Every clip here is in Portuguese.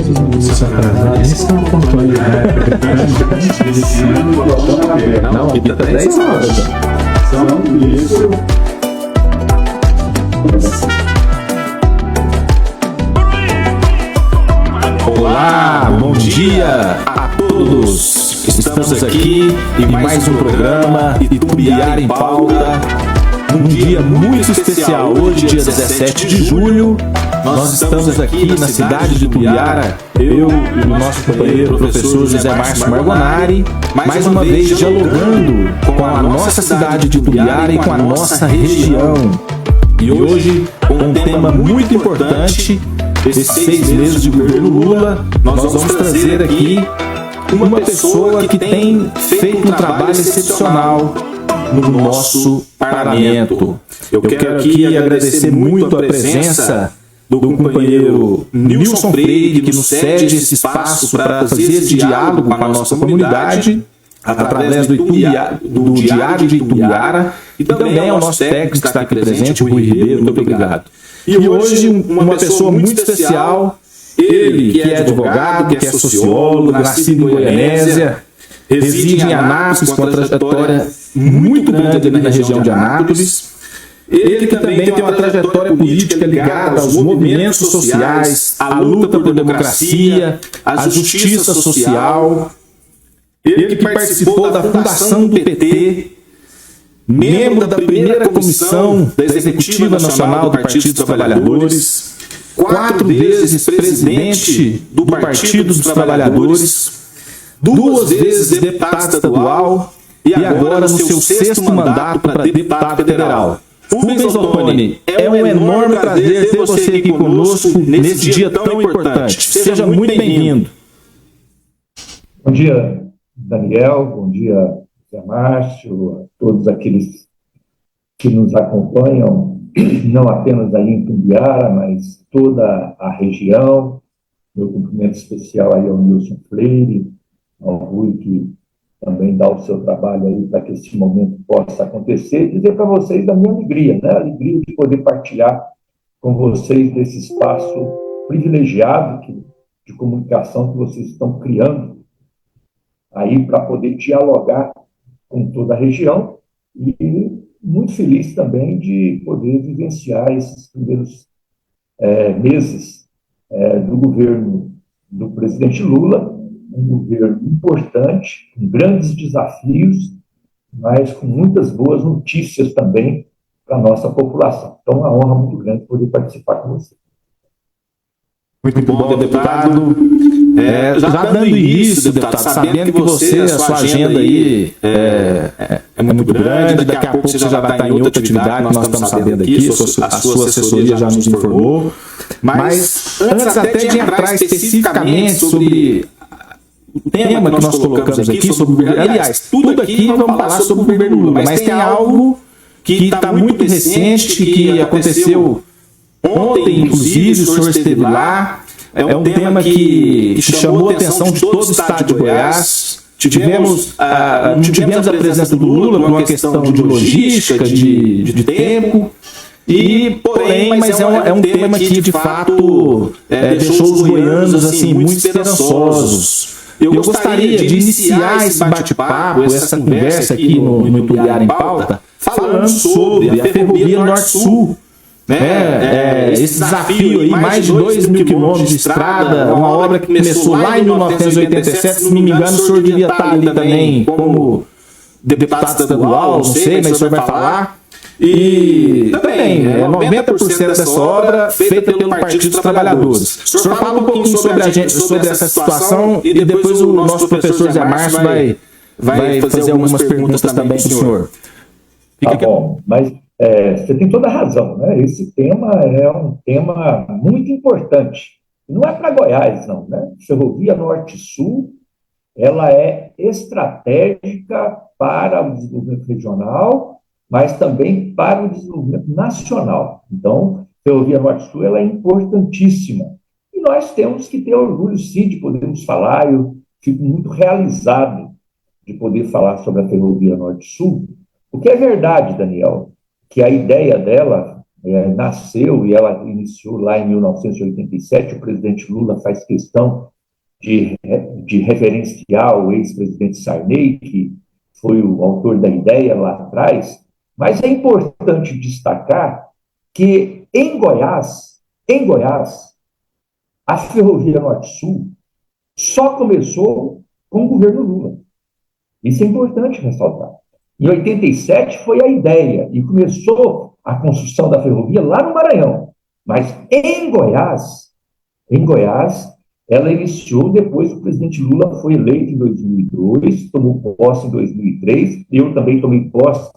os atrasados. Eles estão contando, né? Não, fica 10 horas. Olá, bom dia a todos. Estamos aqui em mais um programa Itumbiara em Pauta. Um dia muito especial, hoje, dia 17 de julho. Nós estamos aqui na cidade de Itumbiara, eu e o nosso companheiro, o professor José Márcio Margonari, mais uma vez dialogando com a nossa cidade de Itumbiara e com a nossa região. E hoje, com um tema muito importante, esses 6 meses de governo Lula, nós vamos trazer aqui uma pessoa que tem feito um trabalho excepcional no nosso parlamento. Eu quero aqui agradecer muito a presença do companheiro Nilson Freire, que nos cede esse espaço para fazer esse diálogo com a nossa comunidade, através do Diário de Itumbiara, e também ao nosso técnico que está aqui presente, o Rui Ribeiro, muito obrigado. E hoje, uma pessoa muito especial, ele que é advogado, que é sociólogo, nascido em Goianésia, reside em Anápolis, com uma trajetória muito grande ali na região de Anápolis. Ele que também tem uma trajetória política ligada aos movimentos sociais, à luta por democracia, à justiça social. Ele que participou da fundação do PT, membro da primeira comissão da Executiva Nacional do Partido dos Trabalhadores, 4 vezes presidente do Partido dos Trabalhadores, 2 vezes deputado estadual e agora no seu 6º mandato para deputado federal. Rubens Ottoni, é um enorme prazer ter você aqui conosco nesse dia tão importante. Seja muito bem-vindo. Bom dia, Daniel. Bom dia, Zé Márcio, a todos aqueles que nos acompanham, não apenas aí em Itumbiara, mas toda a região. Meu cumprimento especial aí ao Nilson Freire, ao Rui, que também dá o seu trabalho aí para que esse momento possa acontecer, e dizer para vocês da minha alegria, né? A alegria de poder partilhar com vocês desse espaço privilegiado de comunicação que vocês estão criando aí para poder dialogar com toda a região, e muito feliz também de poder vivenciar esses primeiros meses do governo do presidente Lula, um governo importante, com grandes desafios, mas com muitas boas notícias também para a nossa população. Então, é uma honra muito grande poder participar com você. Muito bom, deputado. Já dando início, deputado, sabendo que você, a sua agenda aí é muito grande, daqui a pouco você já vai estar em outra atividade, nós estamos sabendo aqui, a sua assessoria já nos informou. Mas antes até de entrar especificamente sobre o tema que nós colocamos aqui, sobre o governo, aliás, tudo aqui vamos falar sobre o governo Lula, mas tem algo que está muito recente, que aconteceu ontem, inclusive, o senhor esteve lá. É um tema que chamou a atenção de todo o estado de Goiás. Tivemos a presença do Lula por uma questão de logística, de tempo, mas é um tema que, de fato, deixou os goianos assim, muito esperançosos. Eu gostaria de iniciar esse bate-papo, essa conversa aqui no Itumbiara em Pauta, falando sobre a Ferrovia Norte-Sul. Esse desafio aí, mais de 2.000 quilômetros de estrada, uma obra que começou lá em 1987, se não me engano, o senhor devia estar ali também como deputado estadual, não sei, mas o senhor vai falar. E também, 90% dessa obra feita pelo Partido dos Trabalhadores. O senhor fala um pouquinho sobre essa situação e depois o nosso professor Zé Márcio vai fazer algumas perguntas também para o senhor. Tá bom, mas você tem toda a razão, né? Esse tema é um tema muito importante. Não é para Goiás, não, né? Ferrovia Norte-Sul, ela é estratégica para o desenvolvimento regional, mas também para o desenvolvimento nacional. Então, Ferrovia Norte-Sul, ela é importantíssima. E nós temos que ter orgulho, sim, de podermos falar. Eu fico muito realizado de poder falar sobre a Ferrovia Norte-Sul, porque é verdade, Daniel, que a ideia dela nasceu e ela iniciou lá em 1987. O presidente Lula faz questão de referenciar o ex-presidente Sarney, que foi o autor da ideia lá atrás, mas é importante destacar que em Goiás, a Ferrovia Norte-Sul só começou com o governo Lula. Isso é importante ressaltar. Em 87 foi a ideia e começou a construção da ferrovia lá no Maranhão. Mas em Goiás, ela iniciou depois que o presidente Lula foi eleito em 2002, tomou posse em 2003, eu também tomei posse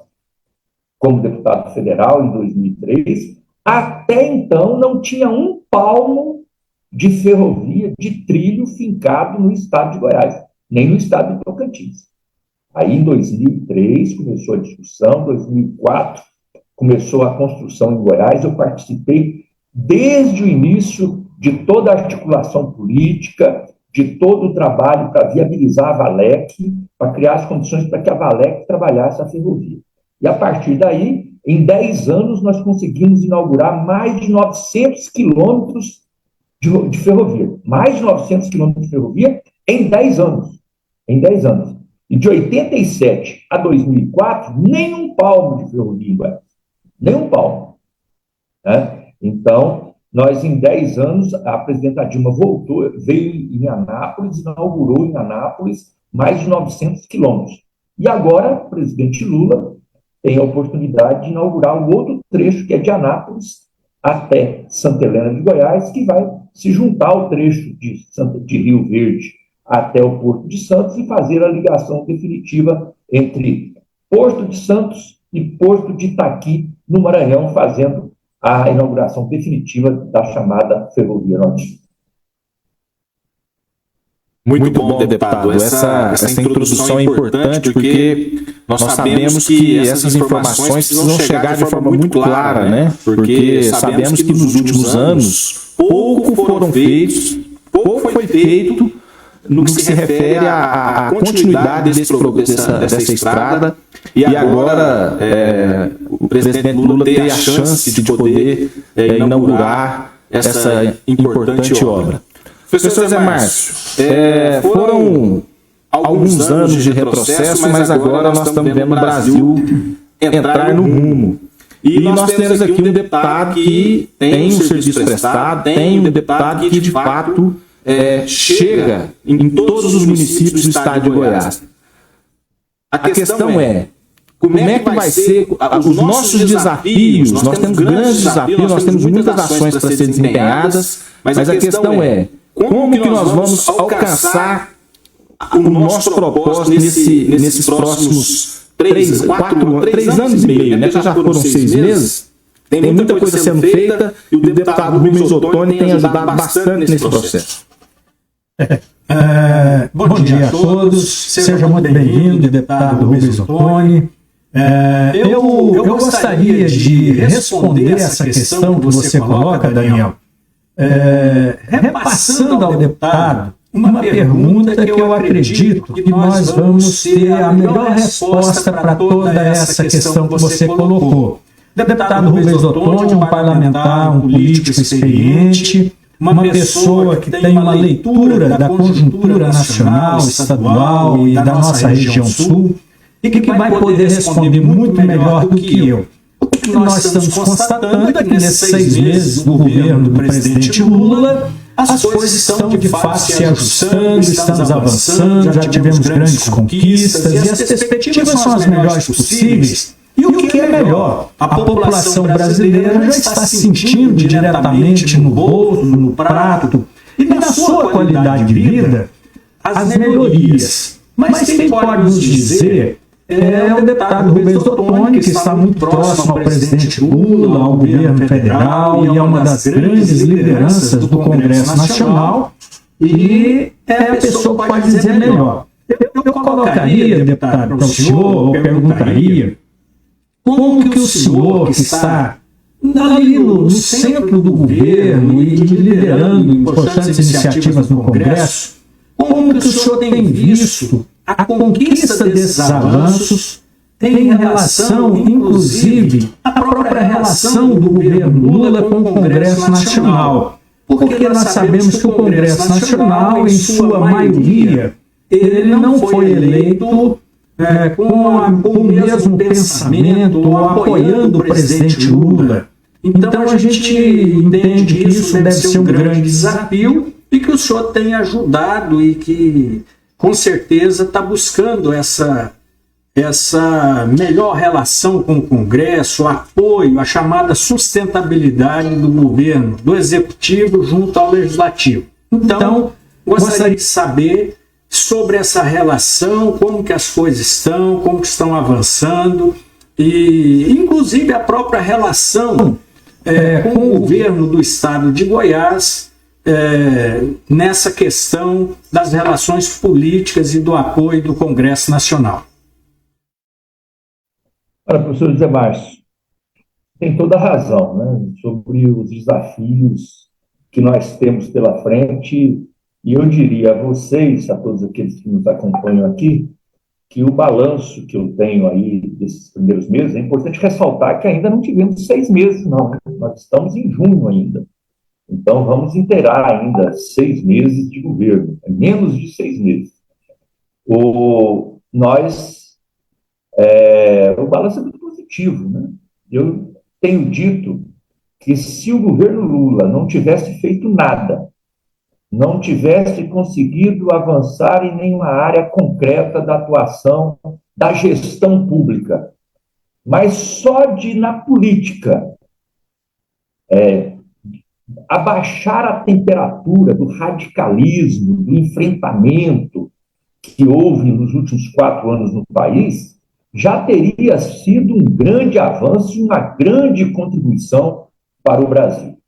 como deputado federal em 2003. Até então não tinha um palmo de ferrovia, de trilho fincado no estado de Goiás, nem no estado de Tocantins. Aí, em 2003, começou a discussão, em 2004, começou a construção em Goiás. Eu participei desde o início de toda a articulação política, de todo o trabalho para viabilizar a Valec, para criar as condições para que a Valec trabalhasse a ferrovia. E, a partir daí, em 10 anos, nós conseguimos inaugurar mais de 900 quilômetros de ferrovia. Mais de 900 quilômetros de ferrovia em 10 anos. Em 10 anos. E de 87 a 2004, nenhum palmo de ferrovia em Goiás. Nenhum palmo. Né? Então, nós em 10 anos, a presidenta Dilma veio em Anápolis, inaugurou em Anápolis mais de 900 quilômetros. E agora, o presidente Lula tem a oportunidade de inaugurar o outro trecho, que é de Anápolis até Santa Helena de Goiás, que vai se juntar ao trecho de Rio Verde até o Porto de Santos e fazer a ligação definitiva entre Porto de Santos e Porto de Itaqui, no Maranhão, fazendo a inauguração definitiva da chamada Ferrovia Norte. Muito bom, deputado. Essa introdução é importante porque nós sabemos que essas informações precisam chegar de forma muito clara, né? Porque sabemos que nos últimos anos pouco foi feito no que se refere à continuidade dessa estrada, e agora o presidente Lula tem a chance de poder inaugurar essa importante obra. Professor Zé Márcio, foram alguns anos de retrocesso, mas agora nós estamos vendo o Brasil entrar no rumo. E nós temos aqui um deputado que tem um serviço prestado, tem um deputado que de fato chega em todos os municípios do estado de Goiás. A questão é, como é que vai ser os nossos desafios? Nós temos grandes desafios, nós temos muitas ações para serem desempenhadas, mas a questão é, como que nós vamos alcançar o nosso propósito nesses próximos 3 anos e meio, né? Já foram 6 meses? Tem muita coisa sendo feita e o deputado Rubens Ottoni tem ajudado bastante nesse processo. Bom dia a todos, seja muito bem-vindo, deputado Rubens Ottoni. Eu gostaria de responder essa questão que você coloca, Daniel, repassando ao deputado uma pergunta que eu acredito que nós vamos ter a melhor resposta para toda essa questão que você colocou. O deputado Rubens Ottoni, um parlamentar, um político experiente, uma pessoa que tem uma leitura da conjuntura nacional, estadual e da nossa região sul, e que vai poder responder muito melhor do que eu. O que nós estamos constatando é que nesses 6 meses do governo do presidente Lula, as coisas estão de fato se ajustando, estamos avançando, já tivemos grandes conquistas e as perspectivas são as melhores possíveis. E o que é melhor? A população brasileira já está sentindo diretamente no bolso, no prato e na sua qualidade de vida as melhorias. Mas quem pode nos dizer é o deputado Rubens Ottoni, que está muito próximo ao presidente Lula, ao governo federal, e é uma das grandes lideranças do Congresso Nacional, e é a pessoa que pode dizer melhor. Eu colocaria, deputado, para o senhor, eu perguntaria, como que o senhor, que está ali no centro do governo e liderando importantes iniciativas no Congresso, como que o senhor tem visto a conquista desses avanços tem relação, inclusive, a própria relação do governo Lula com o Congresso Nacional. Porque nós sabemos que o Congresso Nacional, em sua maioria, ele não foi eleito com o mesmo pensamento ou apoiando o presidente Lula. Então a gente entende que isso deve ser um grande desafio e que o senhor tem ajudado e que, com certeza, está buscando essa melhor relação com o Congresso, o apoio, a chamada sustentabilidade do governo, do Executivo junto ao Legislativo. Então, gostaria de saber sobre essa relação, como que as coisas estão, como que estão avançando, e inclusive a própria relação com o governo do estado de Goiás nessa questão das relações políticas e do apoio do Congresso Nacional. Olha, professor José Márcio, tem toda a razão, né, sobre os desafios que nós temos pela frente. E eu diria a vocês, a todos aqueles que nos acompanham aqui, que o balanço que eu tenho aí desses primeiros meses, é importante ressaltar que ainda não tivemos 6 meses, não. Nós estamos em junho ainda. Então, vamos inteirar ainda 6 meses de governo, menos de 6 meses. O balanço é muito positivo, né? Eu tenho dito que se o governo Lula não tivesse feito nada, não tivesse conseguido avançar em nenhuma área concreta da atuação da gestão pública, mas só de, na política, abaixar a temperatura do radicalismo, do enfrentamento que houve nos últimos 4 anos no país, já teria sido um grande avanço e uma grande contribuição para o Brasil.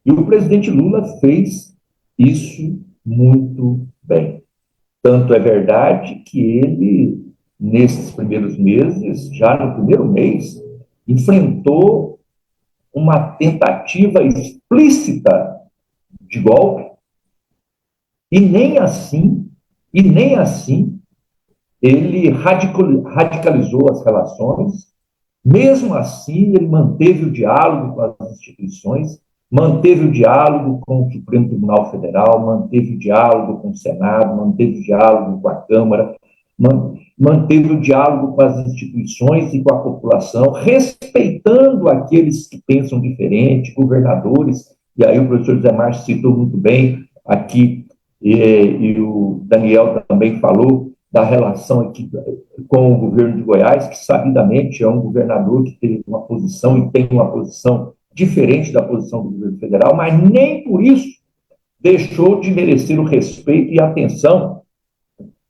E o presidente Lula fez isso muito bem. Tanto é verdade que ele, nesses primeiros meses, já no primeiro mês, enfrentou uma tentativa explícita de golpe, e nem assim ele radicalizou as relações. Mesmo assim, ele manteve o diálogo com as instituições, manteve o diálogo com o Supremo Tribunal Federal, manteve o diálogo com o Senado, manteve o diálogo com a Câmara, manteve o diálogo com as instituições e com a população, respeitando aqueles que pensam diferente, governadores, e aí o professor José Márcio citou muito bem aqui, e o Daniel também falou da relação aqui com o governo de Goiás, que sabidamente é um governador que teve uma posição e tem uma posição diferente da posição do governo federal, mas nem por isso deixou de merecer o respeito e a atenção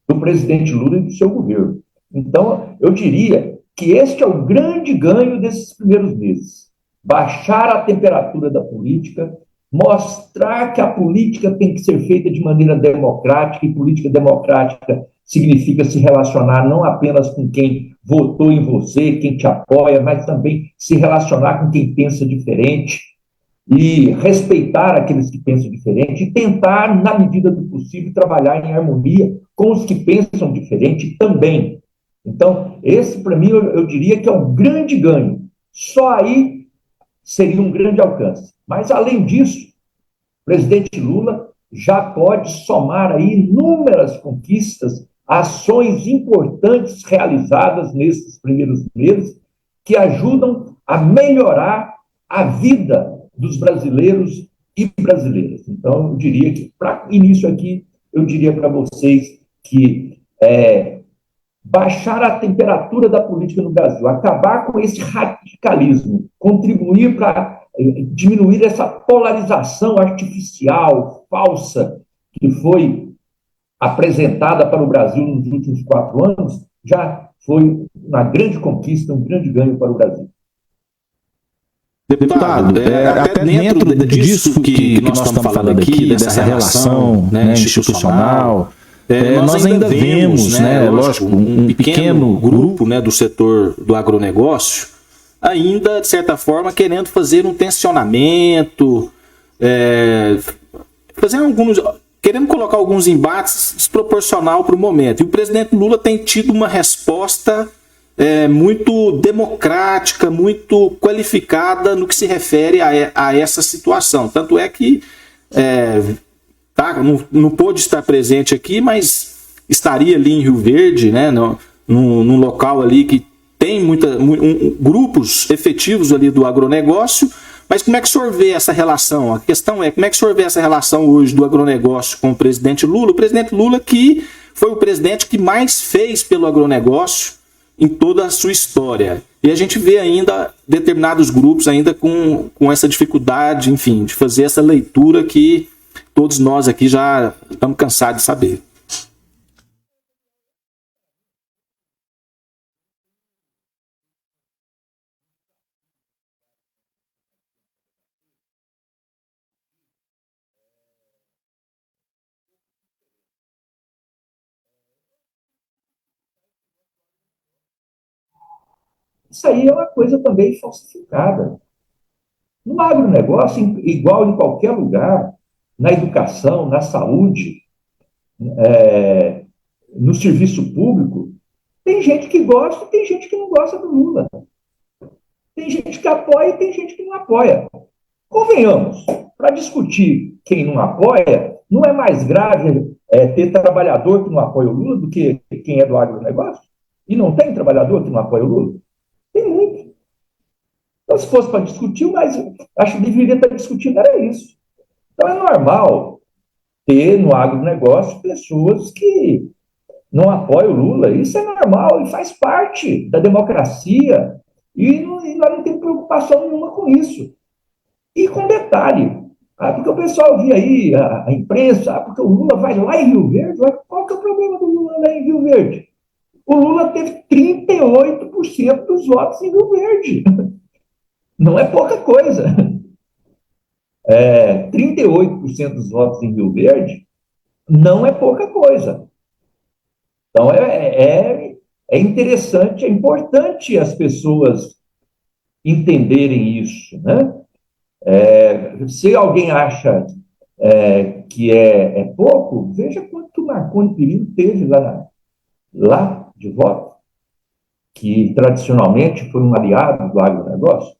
do presidente Lula e do seu governo. Então, eu diria que este é o grande ganho desses primeiros meses. Baixar a temperatura da política, mostrar que a política tem que ser feita de maneira democrática, e política democrática significa se relacionar não apenas com quem votou em você, quem te apoia, mas também se relacionar com quem pensa diferente e respeitar aqueles que pensam diferente e tentar, na medida do possível, trabalhar em harmonia com os que pensam diferente também. Então, esse, para mim, eu diria que é um grande ganho. Só aí seria um grande alcance. Mas, além disso, o presidente Lula já pode somar aí inúmeras conquistas, ações importantes realizadas nesses primeiros meses, que ajudam a melhorar a vida dos brasileiros e brasileiras. Então, eu diria que, para início aqui, eu diria para vocês que baixar a temperatura da política no Brasil, acabar com esse radicalismo, contribuir para diminuir essa polarização artificial, falsa, que foi apresentada para o Brasil nos últimos 4 anos, já foi uma grande conquista, um grande ganho para o Brasil. Deputado, até dentro disso que nós estamos falando aqui, dessa relação, né, institucional, nós ainda vemos, né, lógico, um pequeno grupo, né, do setor do agronegócio, ainda, de certa forma, querendo fazer um tensionamento, querendo colocar alguns embates desproporcional para o momento. E o presidente Lula tem tido uma resposta muito democrática, muito qualificada no que se refere a essa situação. Tanto é que não pôde estar presente aqui, mas estaria ali em Rio Verde, né, num local ali que tem grupos efetivos ali do agronegócio. Mas como é que o senhor vê essa relação? A questão é, como é que o senhor vê essa relação hoje do agronegócio com o presidente Lula? O presidente Lula que foi o presidente que mais fez pelo agronegócio em toda a sua história. E a gente vê ainda determinados grupos ainda com essa dificuldade, enfim, de fazer essa leitura que todos nós aqui já estamos cansados de saber. Isso aí é uma coisa também falsificada. No agronegócio, igual em qualquer lugar, na educação, na saúde, no serviço público, tem gente que gosta e tem gente que não gosta do Lula. Tem gente que apoia e tem gente que não apoia. Convenhamos, para discutir quem não apoia, não é mais grave ter trabalhador que não apoia o Lula do que quem é do agronegócio? E não tem trabalhador que não apoia o Lula? Tem muito. Então, se fosse para discutir, mas acho que deveria estar discutindo era isso. Então, é normal ter no agronegócio pessoas que não apoiam o Lula. Isso é normal e faz parte da democracia. E nós não temos preocupação nenhuma com isso. E com detalhe, porque o pessoal via aí, a imprensa, porque o Lula vai lá em Rio Verde, qual que é o problema do Lula lá em Rio Verde? O Lula teve 38% dos votos em Rio Verde. Não é pouca coisa. 38% dos votos em Rio Verde não é pouca coisa. Então, é interessante, é importante as pessoas entenderem isso, né? Se alguém acha que é pouco, veja quanto o Marconi Perillo teve lá de voto, que tradicionalmente foi um aliado do agronegócio.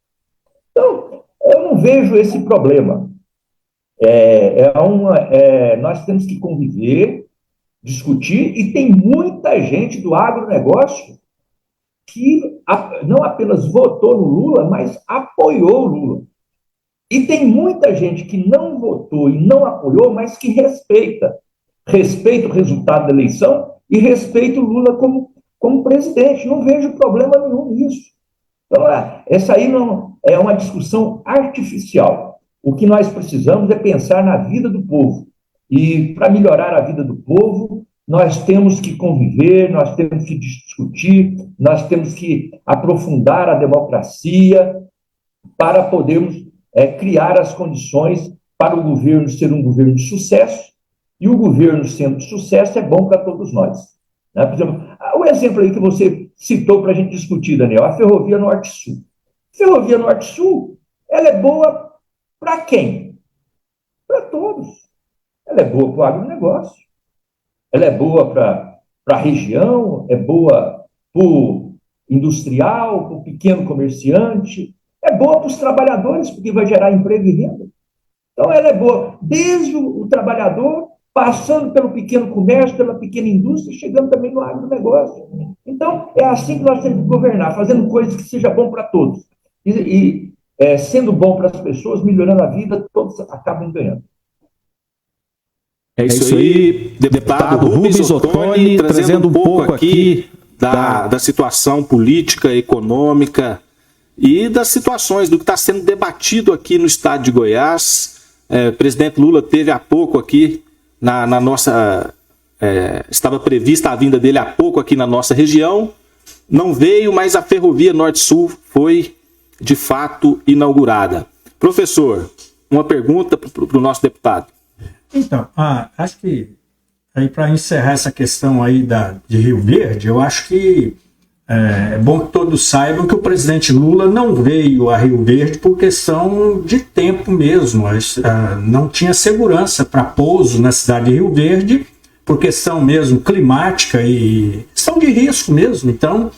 Então, eu não vejo esse problema. Nós temos que conviver, discutir, e tem muita gente do agronegócio que não apenas votou no Lula, mas apoiou o Lula. E tem muita gente que não votou e não apoiou, mas que respeita o resultado da eleição e respeita o Lula como presidente. Não vejo problema nenhum nisso. Então, essa aí não é uma discussão artificial. O que nós precisamos é pensar na vida do povo. E para melhorar a vida do povo, nós temos que conviver, nós temos que discutir, nós temos que aprofundar a democracia para podermos criar as condições para o governo ser um governo de sucesso, e o governo sendo de sucesso é bom para todos nós. Né? Por exemplo, o exemplo aí que você citou para a gente discutir, Daniel, a Ferrovia Norte-Sul. Ferrovia Norte-Sul, ela é boa para quem? Para todos. Ela é boa para o agronegócio, ela é boa para a região, é boa para o industrial, para o pequeno comerciante, é boa para os trabalhadores, porque vai gerar emprego e renda. Então, ela é boa desde o trabalhador, passando pelo pequeno comércio, pela pequena indústria, chegando também no agronegócio. Então, é assim que nós temos que governar, fazendo coisas que seja bom para todos. E sendo bom para as pessoas, melhorando a vida, todos acabam ganhando. É isso aí, deputado Rubens Ottoni, trazendo um pouco aqui da situação política, econômica e das situações do que está sendo debatido aqui no estado de Goiás. O presidente Lula teve há pouco aqui na nossa... estava prevista a vinda dele há pouco aqui na nossa região. Não veio, mas a Ferrovia Norte-Sul foi, de fato, inaugurada. Professor, uma pergunta para o nosso deputado. Então, acho que aí para encerrar essa questão aí de Rio Verde, eu acho que é bom que todos saibam que o presidente Lula não veio a Rio Verde por questão de tempo mesmo. Não tinha segurança para pouso na cidade de Rio Verde, por questão mesmo climática e questão de risco mesmo. Então,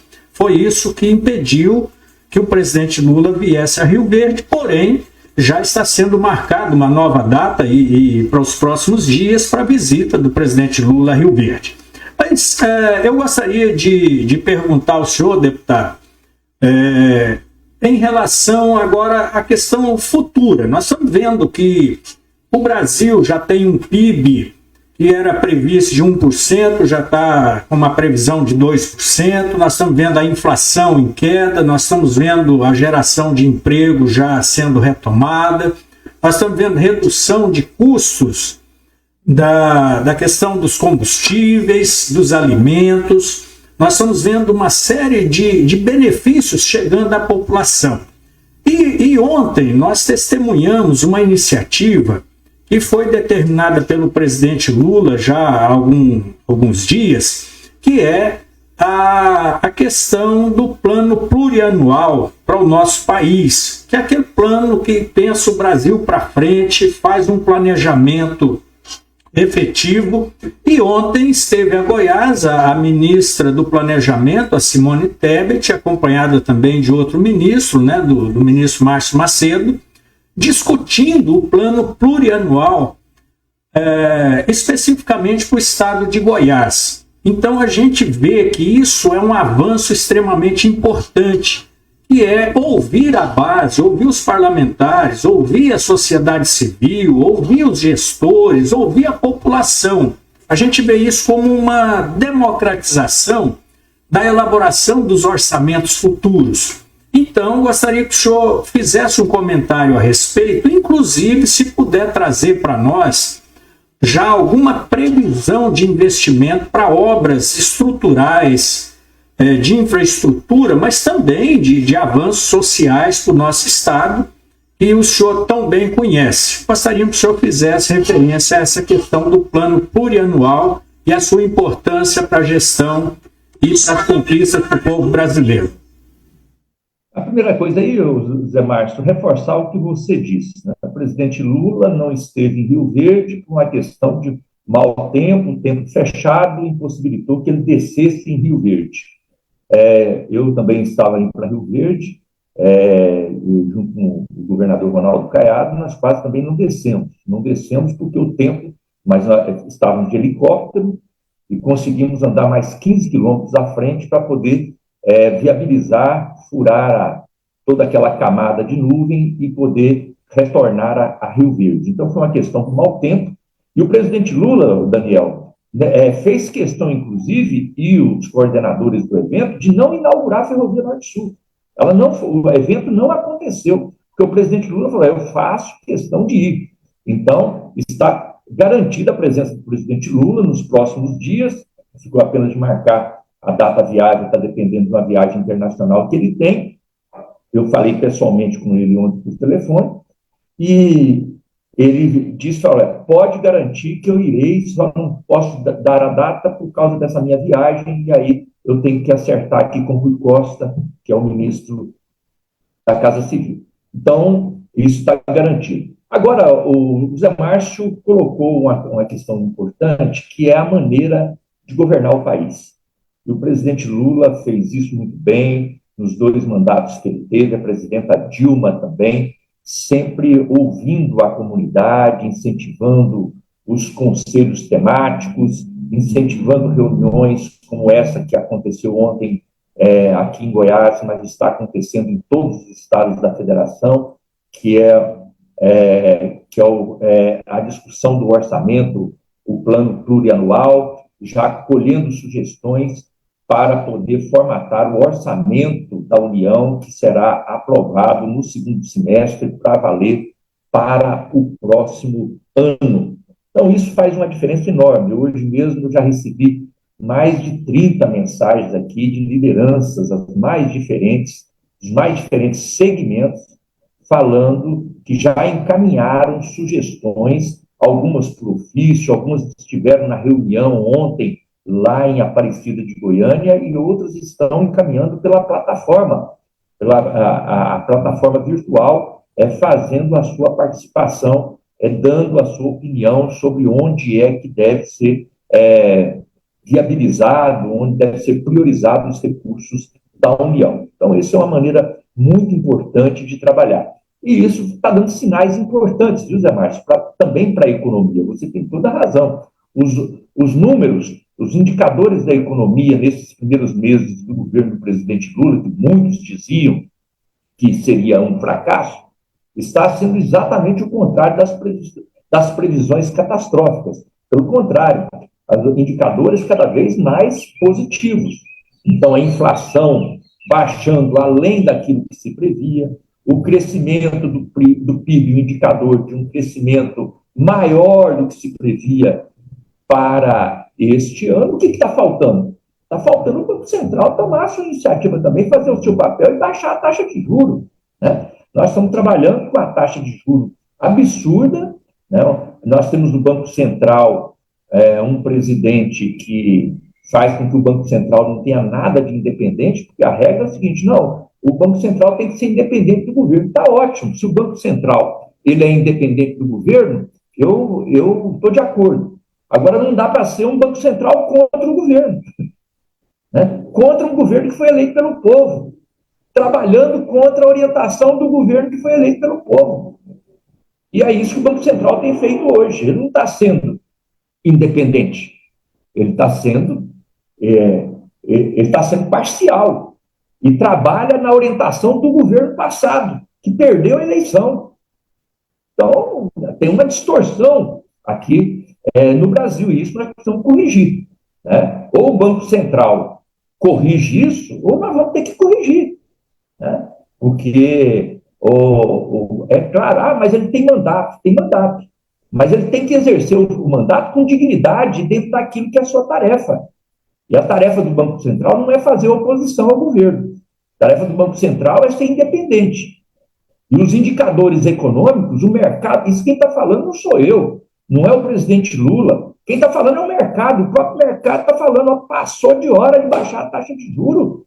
Foi isso que impediu que o presidente Lula viesse a Rio Verde, porém, já está sendo marcada uma nova data e para os próximos dias para a visita do presidente Lula a Rio Verde. Mas eu gostaria de perguntar ao senhor, deputado, em relação agora à questão futura. Nós estamos vendo que o Brasil já tem um PIB que era previsto de 1%, já está com uma previsão de 2%, nós estamos vendo a inflação em queda, nós estamos vendo a geração de emprego já sendo retomada, nós estamos vendo redução de custos da questão dos combustíveis, dos alimentos, nós estamos vendo uma série de benefícios chegando à população. E ontem nós testemunhamos uma iniciativa que foi determinada pelo presidente Lula já há alguns dias, que é a questão do plano plurianual para o nosso país, que é aquele plano que pensa o Brasil para frente, faz um planejamento efetivo. E ontem esteve a Goiás a ministra do Planejamento, a Simone Tebet, acompanhada também de outro ministro, né, do ministro Márcio Macedo, discutindo o plano plurianual, especificamente para o estado de Goiás. Então a gente vê que isso é um avanço extremamente importante, que é ouvir a base, ouvir os parlamentares, ouvir a sociedade civil, ouvir os gestores, ouvir a população. A gente vê isso como uma democratização da elaboração dos orçamentos futuros. Então, gostaria que o senhor fizesse um comentário a respeito, inclusive se puder trazer para nós já alguma previsão de investimento para obras estruturais, de infraestrutura, mas também de avanços sociais para o nosso Estado, que o senhor tão bem conhece. Gostaria que o senhor fizesse referência a essa questão do plano plurianual e a sua importância para a gestão e para as conquistas do povo brasileiro. A primeira coisa aí, Zé Márcio, reforçar o que você disse, né? O presidente Lula não esteve em Rio Verde por uma questão de mau tempo, um tempo fechado, impossibilitou que ele descesse em Rio Verde. Eu também estava indo para Rio Verde, junto com o governador Ronaldo Caiado, nós quase também não descemos porque o tempo, mas nós estávamos de helicóptero e conseguimos andar mais 15 quilômetros à frente para poder viabilizar, furar toda aquela camada de nuvem e poder retornar a Rio Verde. Então, foi uma questão de mau tempo. E o presidente Lula, Daniel, fez questão, inclusive, e os coordenadores do evento, de não inaugurar a Ferrovia Norte-Sul. O evento não aconteceu, porque o presidente Lula falou, eu faço questão de ir. Então, está garantida a presença do presidente Lula nos próximos dias, ficou apenas de marcar a data da viagem, está dependendo de uma viagem internacional que ele tem. Eu falei pessoalmente com ele ontem por telefone, e ele disse, olha, pode garantir que eu irei, só não posso dar a data por causa dessa minha viagem, e aí eu tenho que acertar aqui com o Rui Costa, que é o ministro da Casa Civil. Então, isso está garantido. Agora, o Zé Márcio colocou uma questão importante, que é a maneira de governar o país. E o presidente Lula fez isso muito bem, nos 2 mandatos que ele teve, a presidenta Dilma também, sempre ouvindo a comunidade, incentivando os conselhos temáticos, incentivando reuniões como essa que aconteceu ontem aqui em Goiás, mas está acontecendo em todos os estados da federação, que é a discussão do orçamento, o plano plurianual, já colhendo sugestões para poder formatar o orçamento da União, que será aprovado no segundo semestre para valer para o próximo ano. Então, isso faz uma diferença enorme. Hoje mesmo eu já recebi mais de 30 mensagens aqui de lideranças, dos mais diferentes segmentos, falando que já encaminharam sugestões, algumas por ofício, algumas estiveram na reunião ontem, lá em Aparecida de Goiânia, e outros estão encaminhando pela plataforma, a plataforma virtual, fazendo a sua participação, dando a sua opinião sobre onde é que deve ser viabilizado, onde deve ser priorizado os recursos da União. Então, essa é uma maneira muito importante de trabalhar. E isso está dando sinais importantes, viu, Zé Márcio? Também para a economia. Você tem toda a razão. Os números, os indicadores da economia nesses primeiros meses do governo do presidente Lula, que muitos diziam que seria um fracasso, está sendo exatamente o contrário das previsões catastróficas. Pelo contrário, os indicadores cada vez mais positivos. Então, a inflação baixando além daquilo que se previa, o crescimento do PIB, o indicador de um crescimento maior do que se previa para este ano. O que está faltando? Está faltando o Banco Central tomar a sua iniciativa também, fazer o seu papel e baixar a taxa de juros, né? Nós estamos trabalhando com a taxa de juros absurda, né? Nós temos no Banco Central um presidente que faz com que o Banco Central não tenha nada de independente, porque a regra é a seguinte: não, o Banco Central tem que ser independente do governo. Está ótimo, se o Banco Central ele é independente do governo, eu estou de acordo. Agora, não dá para ser um Banco Central contra o governo, né? Contra um governo que foi eleito pelo povo, trabalhando contra a orientação do governo que foi eleito pelo povo. E é isso que o Banco Central tem feito hoje. Ele não está sendo independente, ele está sendo parcial e trabalha na orientação do governo passado, que perdeu a eleição. Então, tem uma distorção aqui no Brasil, e isso nós precisamos corrigir, né? Ou o Banco Central corrige isso, ou nós vamos ter que corrigir, né? Porque, é claro, mas ele tem mandato, mas ele tem que exercer o mandato com dignidade dentro daquilo que é a sua tarefa. E a tarefa do Banco Central não é fazer oposição ao governo. A tarefa do Banco Central é ser independente. E os indicadores econômicos, o mercado, isso quem está falando não sou eu, não é o presidente Lula. Quem está falando é o mercado. O próprio mercado está falando, passou de hora de baixar a taxa de juros.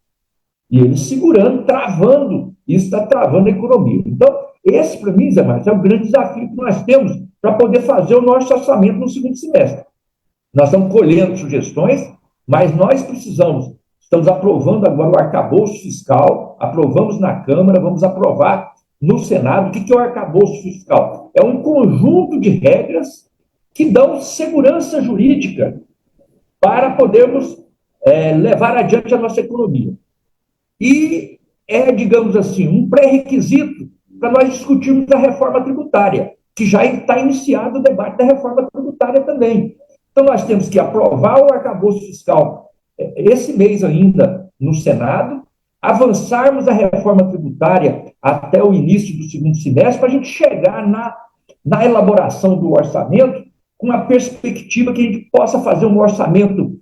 E ele segurando, travando. Isso está travando a economia. Então, esse, para mim, Zé Márcio, é o grande desafio que nós temos para poder fazer o nosso orçamento no segundo semestre. Nós estamos colhendo sugestões, mas nós estamos aprovando agora o arcabouço fiscal, aprovamos na Câmara, vamos aprovar no Senado. O que é o arcabouço fiscal? É um conjunto de regras que dão segurança jurídica para podermos levar adiante a nossa economia. E digamos assim, um pré-requisito para nós discutirmos a reforma tributária, que já está iniciado o debate da reforma tributária também. Então, nós temos que aprovar o arcabouço fiscal esse mês ainda no Senado, avançarmos a reforma tributária até o início do segundo semestre, para a gente chegar na elaboração do orçamento com a perspectiva que a gente possa fazer um orçamento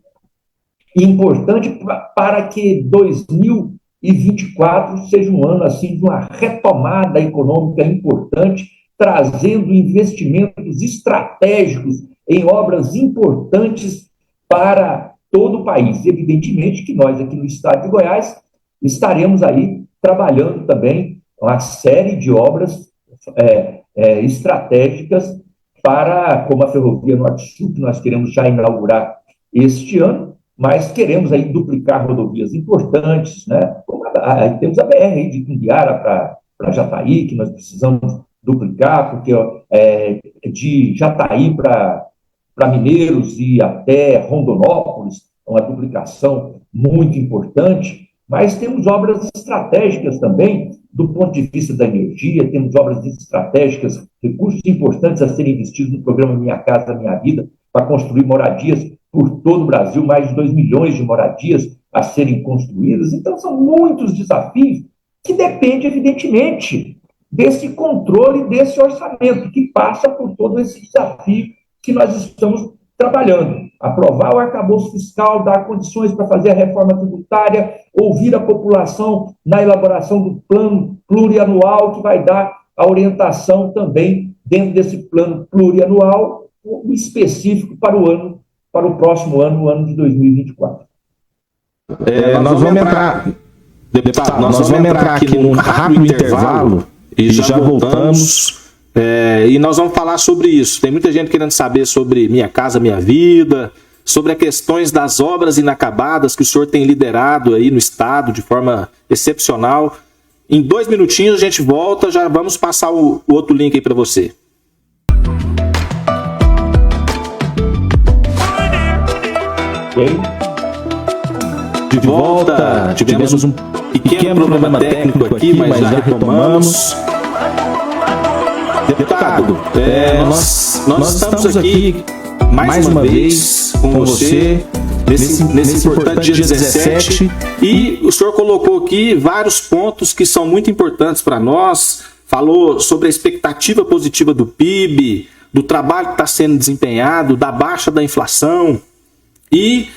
importante para que 2024 seja um ano assim, de uma retomada econômica importante, trazendo investimentos estratégicos em obras importantes para todo o país. Evidentemente que nós aqui no estado de Goiás estaremos aí trabalhando também uma série de obras estratégicas como a Ferrovia Norte-Sul, que nós queremos já inaugurar este ano, mas queremos aí duplicar rodovias importantes, né? Temos a BR aí de Itumbiara para Jataí, que nós precisamos duplicar, porque de Jataí para Mineiros e até Rondonópolis, é uma duplicação muito importante, mas temos obras estratégicas também, do ponto de vista da energia, temos obras estratégicas, recursos importantes a serem investidos no programa Minha Casa Minha Vida, para construir moradias por todo o Brasil, mais de 2 milhões de moradias a serem construídas. Então, são muitos desafios que dependem, evidentemente, desse controle, desse orçamento, que passa por todo esse desafio que nós estamos trabalhando. Aprovar o arcabouço fiscal, dar condições para fazer a reforma tributária, ouvir a população na elaboração do plano plurianual, que vai dar a orientação também, dentro desse plano plurianual, específico para o próximo ano, o ano de 2024. Nós vamos entrar, deputado, nós vamos entrar aqui num rápido intervalo e já voltamos. E nós vamos falar sobre isso. Tem muita gente querendo saber sobre Minha Casa Minha Vida, sobre as questões das obras inacabadas que o senhor tem liderado aí no estado de forma excepcional. Em 2 minutinhos a gente volta, já vamos passar o outro link aí para você. De volta, tivemos um pequeno problema técnico aqui, mas já retomamos. Deputado, nós estamos aqui mais uma vez com você nesse importante dia 17, e o senhor colocou aqui vários pontos que são muito importantes para nós. Falou sobre a expectativa positiva do PIB, do trabalho que está sendo desempenhado, da baixa da inflação. E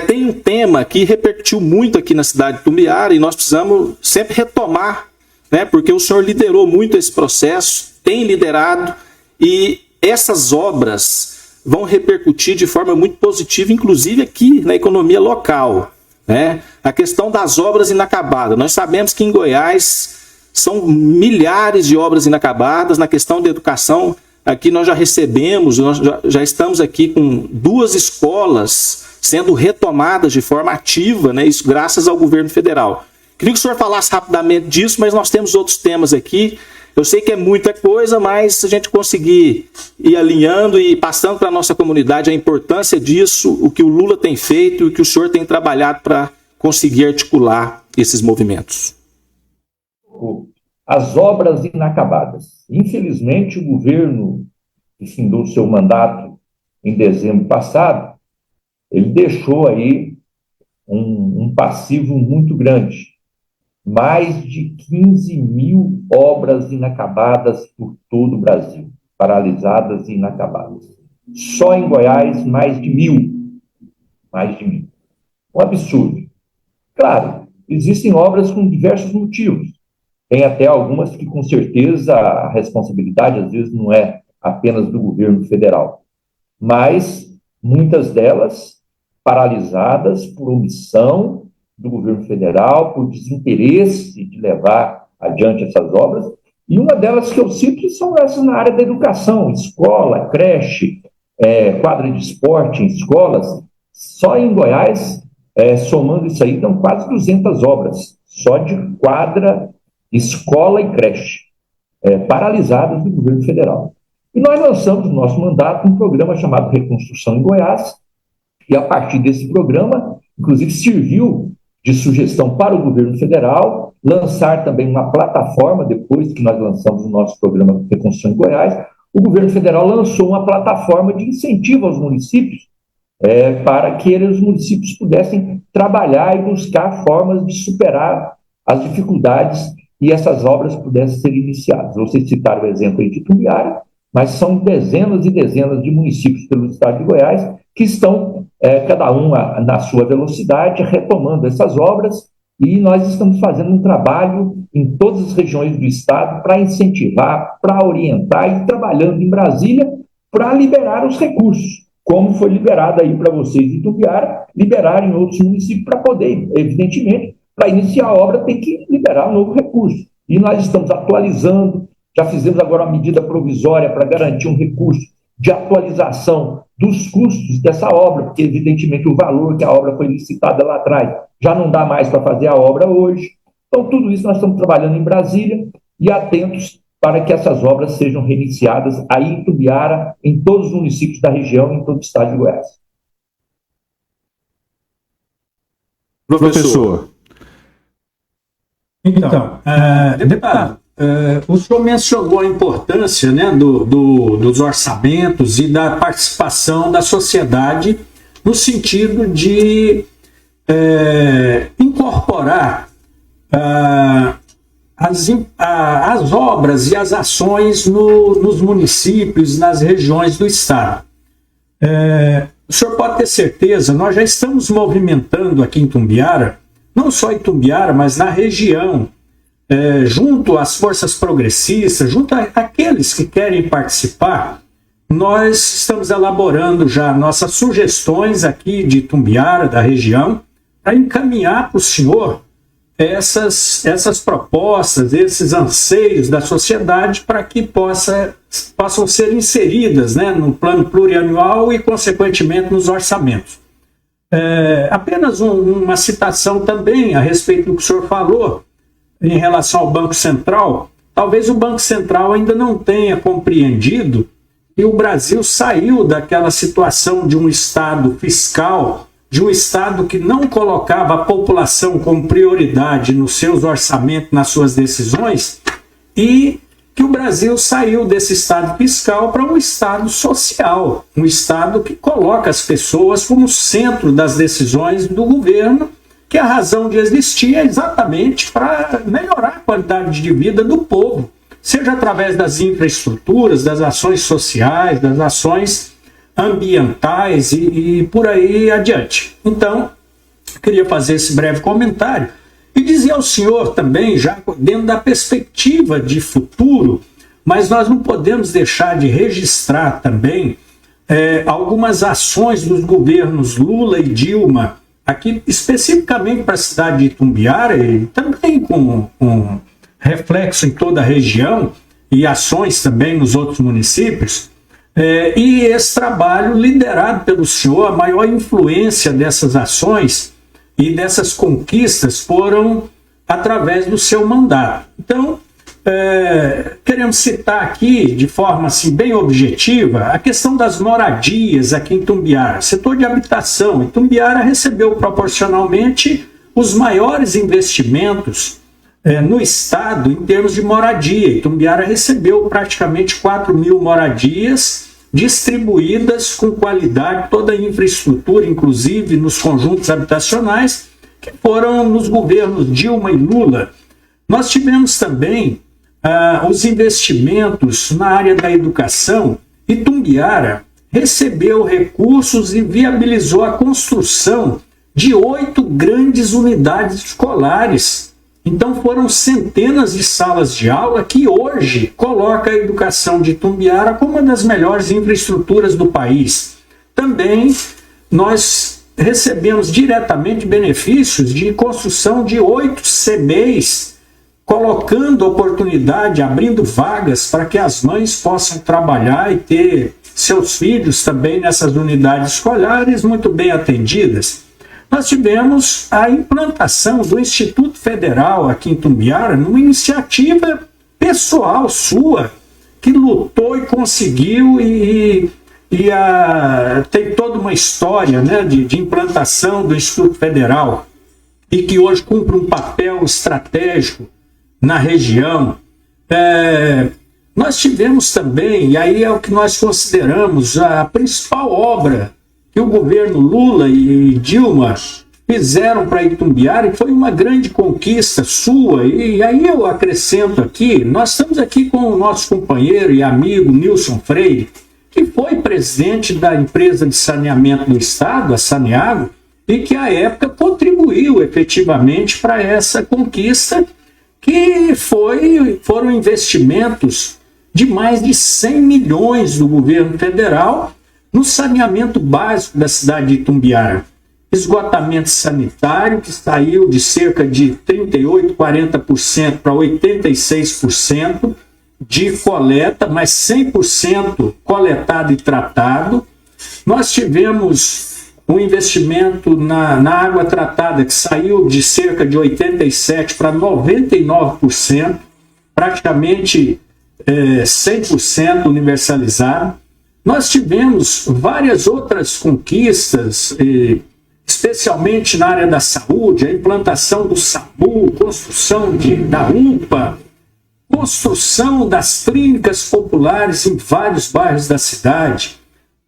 tem um tema que repercutiu muito aqui na cidade de Itumbiara e nós precisamos sempre retomar, né, porque o senhor liderou muito esse processo, tem liderado, e essas obras vão repercutir de forma muito positiva, inclusive aqui na economia local, né? A questão das obras inacabadas. Nós sabemos que em Goiás são milhares de obras inacabadas. Na questão da educação, aqui nós já recebemos, nós já estamos aqui com 2 escolas sendo retomadas de forma ativa, né? Isso graças ao governo federal. Queria que o senhor falasse rapidamente disso, mas nós temos outros temas aqui. Eu sei que é muita coisa, mas se a gente conseguir ir alinhando e passando para a nossa comunidade a importância disso, o que o Lula tem feito e o que o senhor tem trabalhado para conseguir articular esses movimentos. As obras inacabadas. Infelizmente, o governo que findou seu mandato em dezembro passado, ele deixou aí um passivo muito grande. Mais de 15 mil obras inacabadas por todo o Brasil, paralisadas e inacabadas. Só em Goiás, mais de 1.000. Mais de 1.000. Um absurdo. Claro, existem obras com diversos motivos. Tem até algumas que, com certeza, a responsabilidade, às vezes, não é apenas do governo federal. Mas, muitas delas, paralisadas por omissão do governo federal, por desinteresse de levar adiante essas obras, e uma delas que eu cito são essas na área da educação, escola, creche, quadra de esporte em escolas. Só em Goiás, somando isso aí, dão quase 200 obras, só de quadra, escola e creche, paralisadas do governo federal. E nós lançamos no nosso mandato um programa chamado Reconstrução em Goiás, e a partir desse programa, inclusive, serviu de sugestão para o governo federal, lançar também uma plataforma, depois que nós lançamos o nosso programa de Reconstrução em Goiás, o governo federal lançou uma plataforma de incentivo aos municípios, para que os municípios pudessem trabalhar e buscar formas de superar as dificuldades e essas obras pudessem ser iniciadas. Vocês citaram o exemplo aí de Itumbiara, mas são dezenas e dezenas de municípios pelo estado de Goiás que estão, cada um na sua velocidade, retomando essas obras, e nós estamos fazendo um trabalho em todas as regiões do estado para incentivar, para orientar e trabalhando em Brasília para liberar os recursos, como foi liberado aí para vocês em Itumbiara, liberar em outros municípios para poder, evidentemente, para iniciar a obra tem que liberar um novo recurso. E nós estamos atualizando, já fizemos agora uma medida provisória para garantir um recurso de atualização dos custos dessa obra, porque evidentemente o valor que a obra foi licitada lá atrás já não dá mais para fazer a obra hoje. Então tudo isso nós estamos trabalhando em Brasília e atentos para que essas obras sejam reiniciadas aí em Itumbiara, em todos os municípios da região, em todo o estado de Goiás. Professor. Então, deputado, o senhor mencionou a importância, né, dos orçamentos e da participação da sociedade no sentido de incorporar as obras e as ações nos municípios, nas regiões do estado. O senhor pode ter certeza, nós já estamos movimentando aqui em Itumbiara, não só em Itumbiara, mas na região, junto às forças progressistas, junto àqueles que querem participar, nós estamos elaborando já nossas sugestões aqui de Itumbiara, da região, para encaminhar para o senhor essas propostas, esses anseios da sociedade para que possam ser inseridas, né, no plano plurianual e, consequentemente, nos orçamentos. Apenas uma citação também a respeito do que o senhor falou em relação ao Banco Central. Talvez o Banco Central ainda não tenha compreendido que o Brasil saiu daquela situação de um Estado fiscal, de um Estado que não colocava a população como prioridade nos seus orçamentos, nas suas decisões, e que o Brasil saiu desse Estado fiscal para um Estado social, um Estado que coloca as pessoas como centro das decisões do governo, que a razão de existir é exatamente para melhorar a qualidade de vida do povo, seja através das infraestruturas, das ações sociais, das ações ambientais e por aí adiante. Então, queria fazer esse breve comentário e dizer ao senhor também, já dentro da perspectiva de futuro, mas nós não podemos deixar de registrar também algumas ações dos governos Lula e Dilma, aqui especificamente para a cidade de Itumbiara, e também com reflexo em toda a região e ações também nos outros municípios. E esse trabalho liderado pelo senhor, a maior influência dessas ações e dessas conquistas foram através do seu mandato. Então, queremos citar aqui, de forma assim, bem objetiva, a questão das moradias aqui em Itumbiara. Setor de habitação, Itumbiara recebeu proporcionalmente os maiores investimentos no estado em termos de moradia. Itumbiara recebeu praticamente 4.000 moradias distribuídas com qualidade, toda a infraestrutura, inclusive nos conjuntos habitacionais, que foram nos governos Dilma e Lula. Nós tivemos também os investimentos na área da educação. Itumbiara recebeu recursos e viabilizou a construção de 8 grandes unidades escolares. Então foram centenas de salas de aula que hoje coloca a educação de Itumbiara como uma das melhores infraestruturas do país. Também nós recebemos diretamente benefícios de construção de 8 CBEs, colocando oportunidade, abrindo vagas para que as mães possam trabalhar e ter seus filhos também nessas unidades escolares muito bem atendidas. Nós tivemos a implantação do Instituto Federal aqui em Itumbiara, numa iniciativa pessoal sua, que lutou e conseguiu tem toda uma história, né, de implantação do Instituto Federal e que hoje cumpre um papel estratégico na região. Nós tivemos também, e aí é o que nós consideramos a principal obra que o governo Lula e Dilma fizeram para Itumbiara, e foi uma grande conquista sua. E aí eu acrescento aqui, nós estamos aqui com o nosso companheiro e amigo Nilson Freire, que foi presidente da empresa de saneamento do estado, a Saneago, e que à época contribuiu efetivamente para essa conquista, que foram investimentos de mais de 100 milhões do governo federal no saneamento básico da cidade de Itumbiara. Esgotamento sanitário, que saiu de cerca de 38%, 40% para 86% de coleta, mas 100% coletado e tratado. Nós tivemos um investimento na água tratada, que saiu de cerca de 87% para 99%, praticamente 100% universalizado. Nós tivemos várias outras conquistas, especialmente na área da saúde, a implantação do SAMU, construção da UPA, construção das clínicas populares em vários bairros da cidade,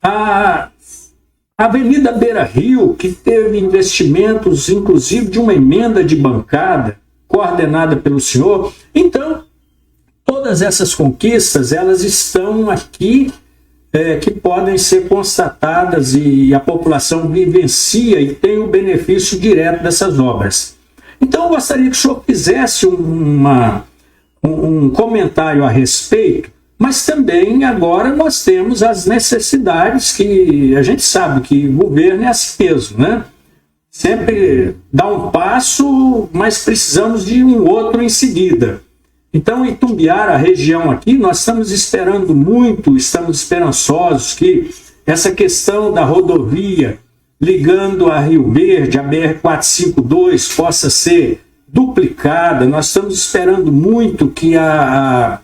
a Avenida Beira Rio, que teve investimentos, inclusive de uma emenda de bancada, coordenada pelo senhor. Então, todas essas conquistas, elas estão aqui, que podem ser constatadas, e a população vivencia e tem o benefício direto dessas obras. Então, eu gostaria que o senhor fizesse um comentário a respeito, mas também agora nós temos as necessidades, que a gente sabe que o governo é assim mesmo, né? sempre dá um passo, mas precisamos de um outro em seguida. Então, Itumbiara, a região aqui, nós estamos esperando muito, estamos esperançosos que essa questão da rodovia ligando a Rio Verde, a BR-452, possa ser duplicada. Nós estamos esperando muito que a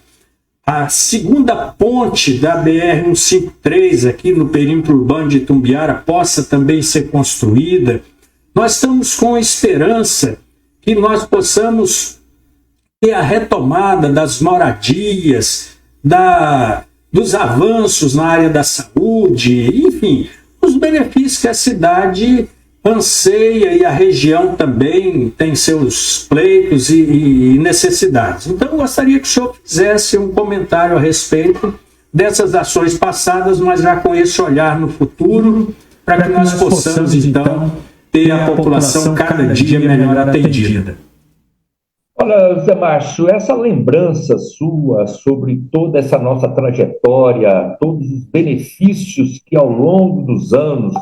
segunda ponte da BR-153 aqui no perímetro urbano de Itumbiara possa também ser construída. Nós estamos com esperança que nós possamos ter a retomada das moradias, dos avanços na área da saúde, enfim, os benefícios que a cidade anseia e a região também tem seus pleitos e necessidades. Então, eu gostaria que o senhor fizesse um comentário a respeito dessas ações passadas, mas já com esse olhar no futuro, para que nós possamos, então, ter a população cada dia melhor atendida. Olha, Zé Márcio, essa lembrança sua sobre toda essa nossa trajetória, todos os benefícios que ao longo dos anos,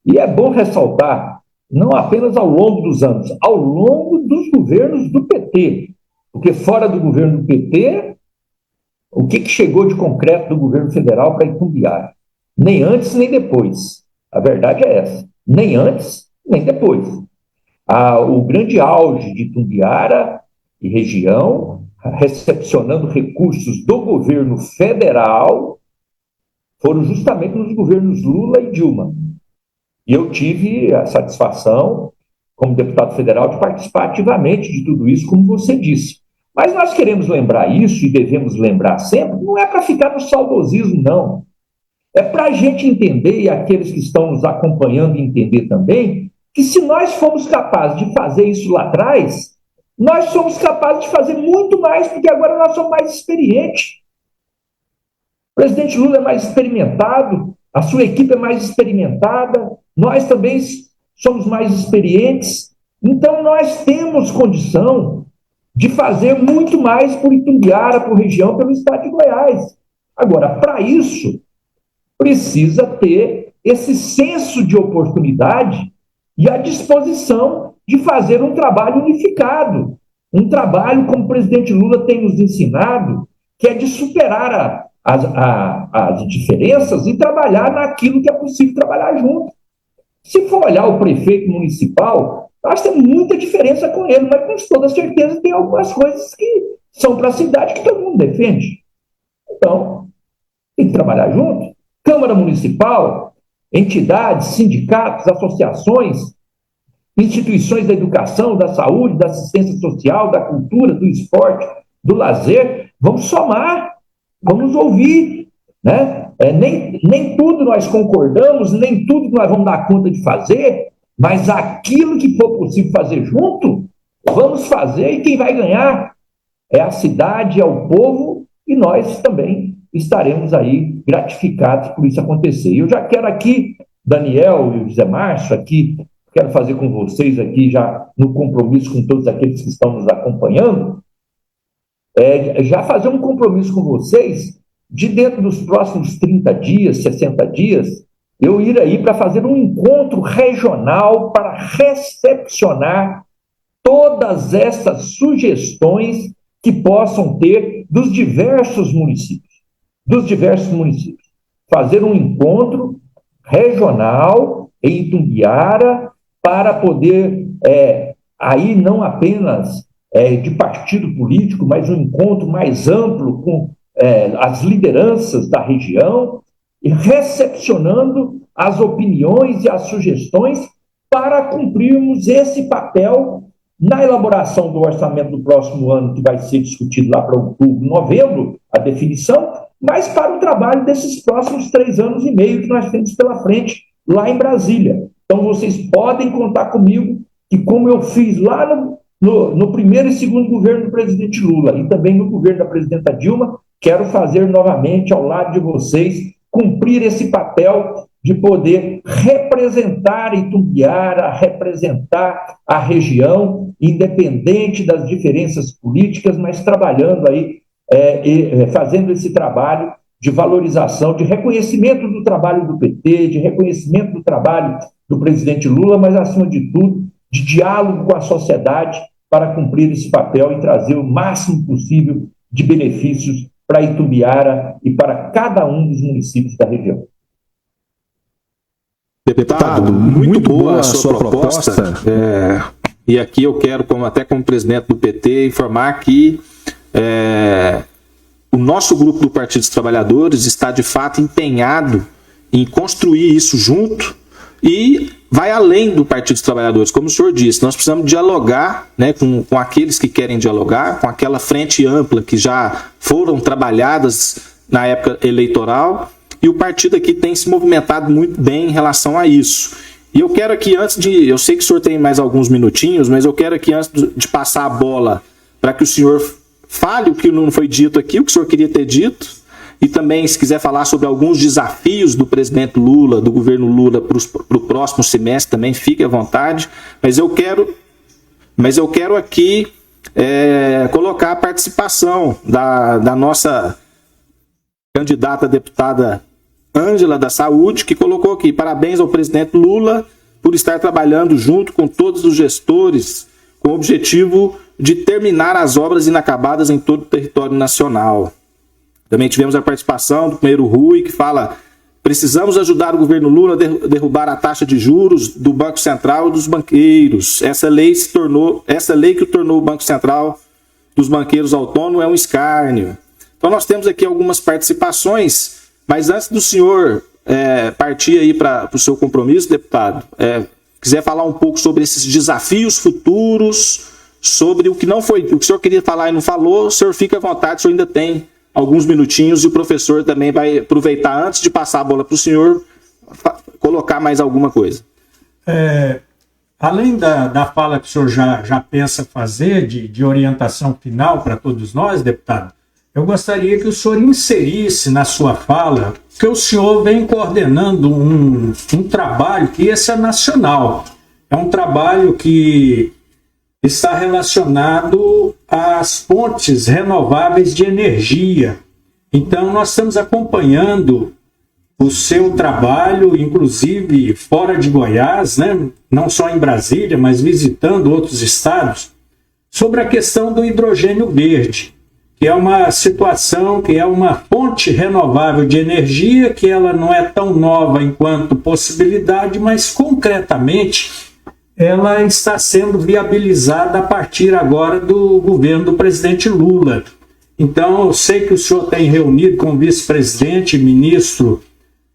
e é bom ressaltar, não apenas ao longo dos anos, ao longo dos governos do PT, porque fora do governo do PT, o que chegou de concreto do governo federal para Itumbiara? Nem antes, nem depois. A verdade é essa. Nem antes, nem depois. O grande auge de Itumbiara e região, recepcionando recursos do governo federal, foram justamente nos governos Lula e Dilma. E eu tive a satisfação, como deputado federal, de participar ativamente de tudo isso, como você disse. Mas nós queremos lembrar isso, e devemos lembrar sempre, não é para ficar no saudosismo, não. É para a gente entender, e aqueles que estão nos acompanhando entender também, que se nós fomos capazes de fazer isso lá atrás, nós somos capazes de fazer muito mais, porque agora nós somos mais experientes. O presidente Lula é mais experimentado, a sua equipe é mais experimentada, nós também somos mais experientes. Então, nós temos condição de fazer muito mais por Itumbiara, por região, pelo estado de Goiás. Agora, para isso, precisa ter esse senso de oportunidade e a disposição de fazer um trabalho unificado, um trabalho, como o presidente Lula tem nos ensinado, que é de superar as diferenças e trabalhar naquilo que é possível trabalhar junto. Se for olhar o prefeito municipal, nós temos muita diferença com ele, mas com toda certeza tem algumas coisas que são para a cidade que todo mundo defende. Então, tem que trabalhar junto. Câmara Municipal, entidades, sindicatos, associações, instituições da educação, da saúde, da assistência social, da cultura, do esporte, do lazer, vamos somar, vamos ouvir, né? Nem tudo nós concordamos, nem tudo nós vamos dar conta de fazer, mas aquilo que for possível fazer junto, vamos fazer, e quem vai ganhar é a cidade, é o povo, e nós também estaremos aí gratificados por isso acontecer. E eu já quero aqui, Daniel e o Zé Márcio, aqui, quero fazer com vocês aqui, já no compromisso com todos aqueles que estão nos acompanhando, já fazer um compromisso com vocês de dentro dos próximos 30 dias, 60 dias, eu ir aí para fazer um encontro regional para recepcionar todas essas sugestões que possam ter dos diversos municípios. Fazer um encontro regional em Itumbiara para poder, aí não apenas de partido político, mas um encontro mais amplo com as lideranças da região, e recepcionando as opiniões e as sugestões para cumprirmos esse papel na elaboração do orçamento do próximo ano, que vai ser discutido lá para outubro, novembro, a definição, mas para o trabalho desses próximos 3 anos e meio que nós temos pela frente lá em Brasília. Então, vocês podem contar comigo, que como eu fiz lá no primeiro e segundo governo do presidente Lula e também no governo da presidenta Dilma, quero fazer novamente ao lado de vocês, cumprir esse papel de poder representar Itumbiara, representar a região, independente das diferenças políticas, mas trabalhando aí, fazendo esse trabalho de valorização, de reconhecimento do trabalho do PT, de reconhecimento do trabalho do presidente Lula, mas, acima de tudo, de diálogo com a sociedade para cumprir esse papel e trazer o máximo possível de benefícios para Itumbiara e para cada um dos municípios da região. Deputado, muito boa a sua proposta. E aqui eu quero, como presidente do PT, informar que o nosso grupo do Partido dos Trabalhadores está de fato empenhado em construir isso junto e vai além do Partido dos Trabalhadores. Como o senhor disse, nós precisamos dialogar, né, com aqueles que querem dialogar, com aquela frente ampla que já foram trabalhadas na época eleitoral, e o partido aqui tem se movimentado muito bem em relação a isso. E eu quero aqui, eu sei que o senhor tem mais alguns minutinhos, mas eu quero aqui, antes de passar a bola, para que o senhor fale o que não foi dito aqui, o que o senhor queria ter dito, e também, se quiser falar sobre alguns desafios do presidente Lula, do governo Lula, para o próximo semestre também, fique à vontade. Mas eu quero aqui colocar a participação da nossa candidata a deputada Ângela da Saúde, que colocou aqui: parabéns ao presidente Lula por estar trabalhando junto com todos os gestores com o objetivo de terminar as obras inacabadas em todo o território nacional. Também tivemos a participação do primeiro Rui, que fala: precisamos ajudar o governo Lula a derrubar a taxa de juros do Banco Central e dos banqueiros. Essa lei que o tornou o Banco Central dos banqueiros autônomo é um escárnio. Então nós temos aqui algumas participações, mas antes do senhor partir aí para o seu compromisso, deputado, quiser falar um pouco sobre esses desafios futuros, sobre o que não foi, o que o senhor queria falar e não falou, o senhor fica à vontade, o senhor ainda tem alguns minutinhos, e o professor também vai aproveitar, antes de passar a bola para o senhor, colocar mais alguma coisa. Além da fala que o senhor já pensa fazer, de orientação final para todos nós, deputado, eu gostaria que o senhor inserisse na sua fala que o senhor vem coordenando um trabalho que esse é nacional. É um trabalho que está relacionado às fontes renováveis de energia. Então, nós estamos acompanhando o seu trabalho, inclusive fora de Goiás, né? Não só em Brasília, mas visitando outros estados, sobre a questão do hidrogênio verde, que é uma situação, que é uma fonte renovável de energia, que ela não é tão nova enquanto possibilidade, mas concretamente ela está sendo viabilizada a partir agora do governo do presidente Lula. Então, eu sei que o senhor tem reunido com o vice-presidente, ministro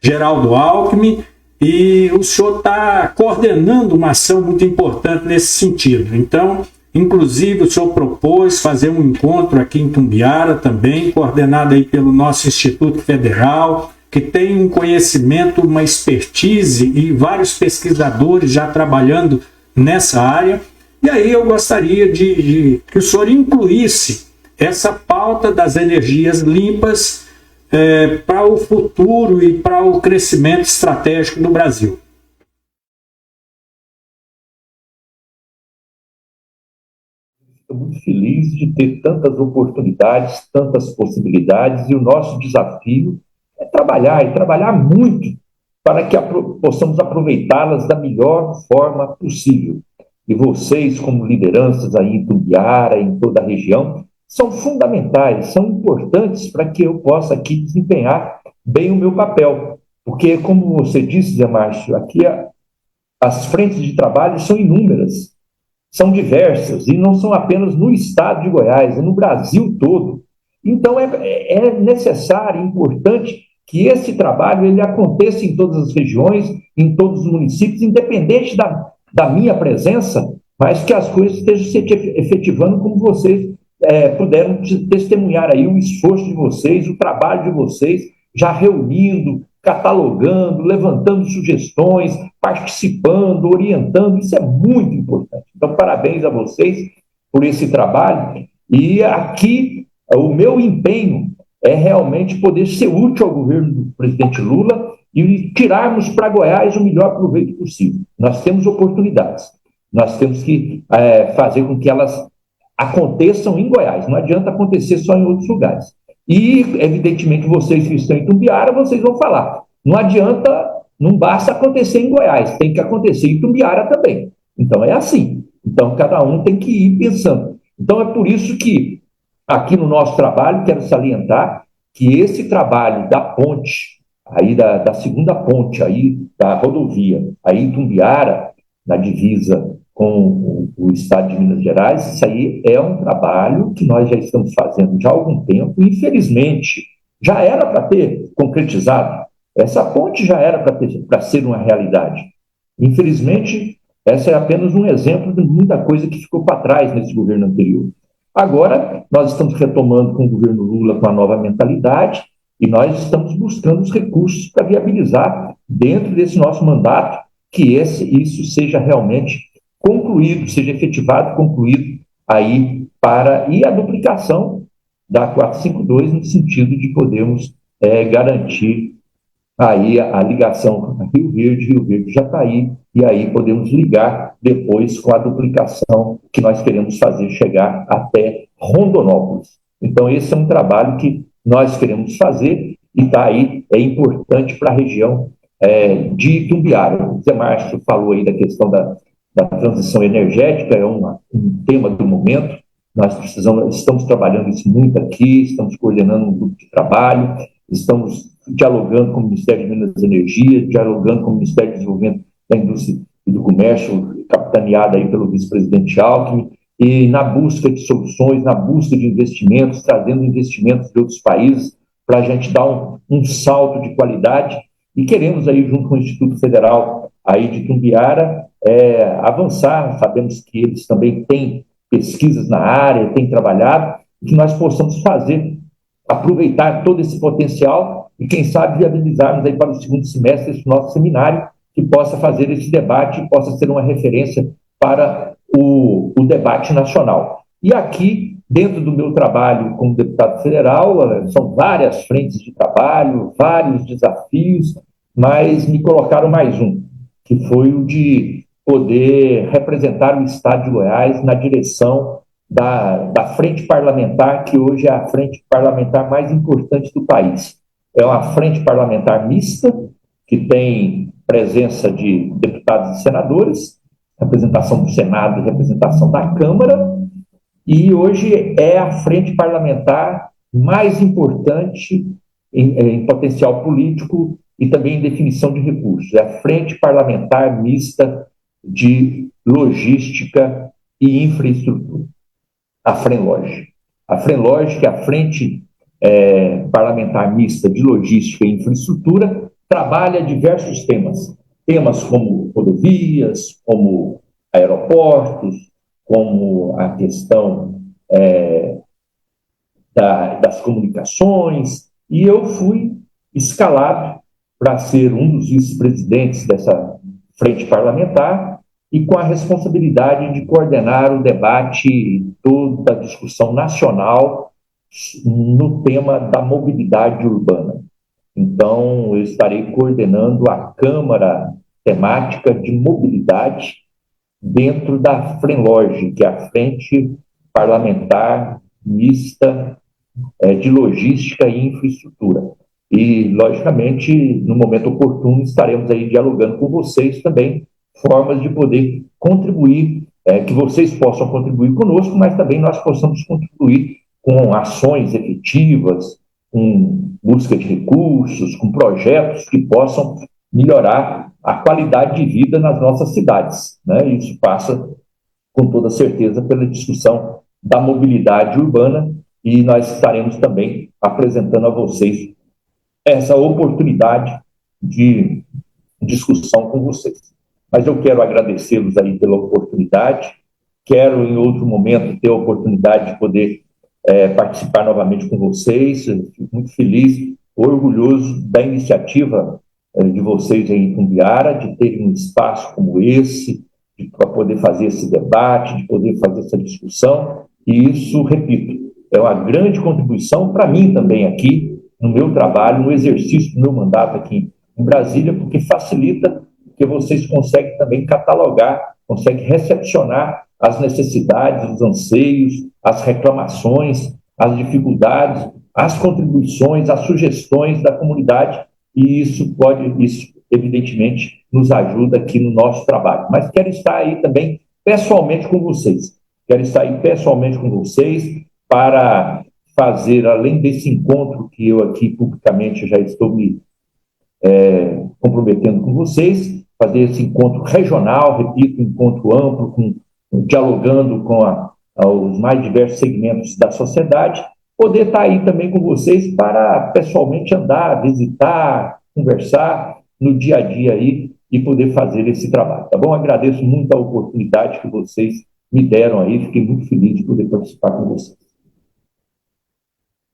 Geraldo Alckmin, e o senhor está coordenando uma ação muito importante nesse sentido. Então, inclusive, o senhor propôs fazer um encontro aqui em Itumbiara também, coordenado aí pelo nosso Instituto Federal, que tem um conhecimento, uma expertise e vários pesquisadores já trabalhando nessa área. E aí eu gostaria de que o senhor incluísse essa pauta das energias limpas para o futuro e para o crescimento estratégico do Brasil. Estou muito feliz de ter tantas oportunidades, tantas possibilidades, e o nosso desafio é trabalhar, e trabalhar muito, para que possamos aproveitá-las da melhor forma possível. E vocês, como lideranças aí em Itumbiara, em toda a região, são fundamentais, são importantes para que eu possa aqui desempenhar bem o meu papel. Porque, como você disse, Zé Márcio, aqui as frentes de trabalho são inúmeras, são diversas, e não são apenas no estado de Goiás, é no Brasil todo. Então, é necessário, importante, que esse trabalho ele aconteça em todas as regiões, em todos os municípios, independente da minha presença, mas que as coisas estejam se efetivando como vocês puderam testemunhar aí o esforço de vocês, o trabalho de vocês, já reunindo, catalogando, levantando sugestões, participando, orientando. Isso é muito importante. Então, parabéns a vocês por esse trabalho. E aqui, o meu empenho é realmente poder ser útil ao governo do presidente Lula e tirarmos para Goiás o melhor proveito possível. Nós temos oportunidades. Nós temos que fazer com que elas aconteçam em Goiás. Não adianta acontecer só em outros lugares. E, evidentemente, vocês que estão em Itumbiara, vocês vão falar. Não adianta, não basta acontecer em Goiás, tem que acontecer em Itumbiara também. Então, é assim. Então, cada um tem que ir pensando. Então, é por isso que, aqui no nosso trabalho, quero salientar que esse trabalho da ponte, aí da segunda ponte, aí da rodovia, aí em Itumbiara, na divisa com o estado de Minas Gerais, isso aí é um trabalho que nós já estamos fazendo já há algum tempo, e, infelizmente, já era para ter concretizado. Essa ponte já era para ser uma realidade. Infelizmente, essa é apenas um exemplo de muita coisa que ficou para trás nesse governo anterior. Agora, nós estamos retomando com o governo Lula com a nova mentalidade e nós estamos buscando os recursos para viabilizar, dentro desse nosso mandato, que isso seja realmente concluído, seja efetivado, concluído aí e a duplicação da 452 no sentido de podermos garantir aí a ligação com Rio Verde já está aí, e aí podemos ligar depois com a duplicação que nós queremos fazer chegar até Rondonópolis. Então, esse é um trabalho que nós queremos fazer e está aí, é importante para a região de Itumbiara. O Zé Márcio falou aí da questão da transição energética, é um tema do momento. Nós estamos trabalhando isso muito aqui, estamos coordenando um grupo de trabalho, estamos dialogando com o Ministério de Minas e Energia, dialogando com o Ministério do Desenvolvimento da Indústria e do Comércio, capitaneado aí pelo vice-presidente Alckmin, e na busca de soluções, na busca de investimentos, trazendo investimentos de outros países para a gente dar um salto de qualidade, e queremos aí, junto com o Instituto Federal aí de Itumbiara, avançar. Sabemos que eles também têm pesquisas na área, têm trabalhado, e que nós possamos aproveitar todo esse potencial e, quem sabe, viabilizarmos aí para o segundo semestre esse nosso seminário, que possa fazer esse debate e possa ser uma referência para o debate nacional. E aqui, dentro do meu trabalho como deputado federal, são várias frentes de trabalho, vários desafios, mas me colocaram mais um, que foi o de poder representar o estado de Goiás na direção da frente parlamentar, que hoje é a frente parlamentar mais importante do país. É uma frente parlamentar mista, que tem presença de deputados e senadores, representação do Senado e representação da Câmara, e hoje é a frente parlamentar mais importante em potencial político e também em definição de recursos. É a frente parlamentar mista de logística e infraestrutura, a FRENLOG. A FRENLOG, que é a Frente Parlamentar Mista de Logística e Infraestrutura, trabalha diversos temas como rodovias, como aeroportos, como a questão das comunicações, e eu fui escalado para ser um dos vice-presidentes dessa frente parlamentar e com a responsabilidade de coordenar o debate, toda a discussão nacional no tema da mobilidade urbana. Então, eu estarei coordenando a Câmara Temática de Mobilidade dentro da FRENLOG, que é a Frente Parlamentar Mista de Logística e Infraestrutura. E, logicamente, no momento oportuno, estaremos aí dialogando com vocês também, formas de poder contribuir, que vocês possam contribuir conosco, mas também nós possamos contribuir com ações efetivas, com busca de recursos, com projetos que possam melhorar a qualidade de vida nas nossas cidades, né? Isso passa, com toda certeza, pela discussão da mobilidade urbana, e nós estaremos também apresentando a vocês essa oportunidade de discussão com vocês. Mas eu quero agradecê-los aí pela oportunidade, quero em outro momento ter a oportunidade de poder participar novamente com vocês. Fico muito feliz, orgulhoso da iniciativa de vocês aí em Itumbiara, de terem um espaço como esse, para poder fazer esse debate, de poder fazer essa discussão, e isso, repito, é uma grande contribuição para mim também aqui, no meu trabalho, no exercício do meu mandato aqui em Brasília, porque facilita, porque vocês conseguem também catalogar, conseguem recepcionar as necessidades, os anseios, as reclamações, as dificuldades, as contribuições, as sugestões da comunidade, e isso evidentemente nos ajuda aqui no nosso trabalho. Mas quero estar aí também pessoalmente com vocês. Quero estar aí pessoalmente com vocês para fazer, além desse encontro que eu aqui publicamente já estou me comprometendo com vocês, fazer esse encontro regional, repito, encontro amplo, dialogando com os mais diversos segmentos da sociedade, poder estar aí também com vocês para pessoalmente andar, visitar, conversar no dia a dia aí e poder fazer esse trabalho, tá bom? Agradeço muito a oportunidade que vocês me deram aí, fiquei muito feliz de poder participar com vocês.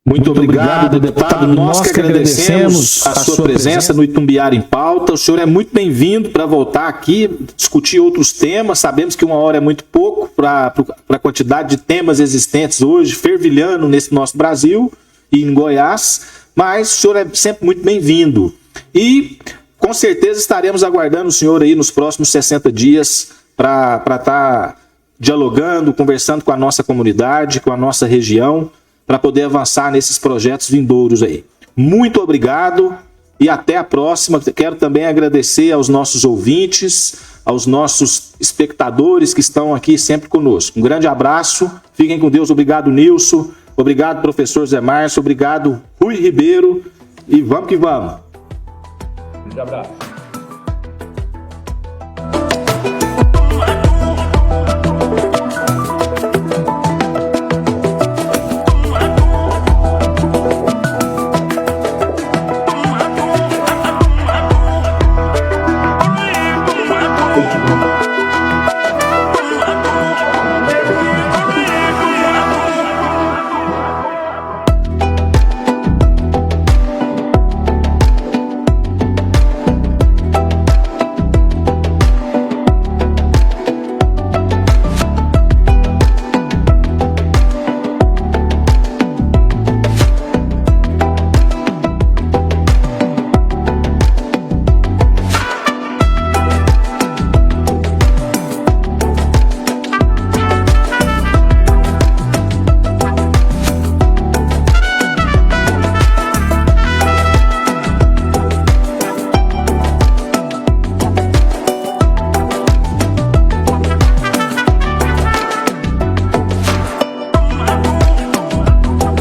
Muito obrigado, deputado. Nós que agradecemos a sua presença no Itumbiara em Pauta. O senhor é muito bem-vindo para voltar aqui, discutir outros temas. Sabemos que 1 hora é muito pouco para a quantidade de temas existentes hoje, fervilhando nesse nosso Brasil e em Goiás, mas o senhor é sempre muito bem-vindo. E com certeza estaremos aguardando o senhor aí nos próximos 60 dias para estar dialogando, conversando com a nossa comunidade, com a nossa região, para poder avançar nesses projetos vindouros aí. Muito obrigado e até a próxima. Quero também agradecer aos nossos ouvintes, aos nossos espectadores que estão aqui sempre conosco. Um grande abraço, fiquem com Deus. Obrigado, Nilson. Obrigado, professor Zé Márcio. Obrigado, Rui Ribeiro. E vamos que vamos. Um abraço.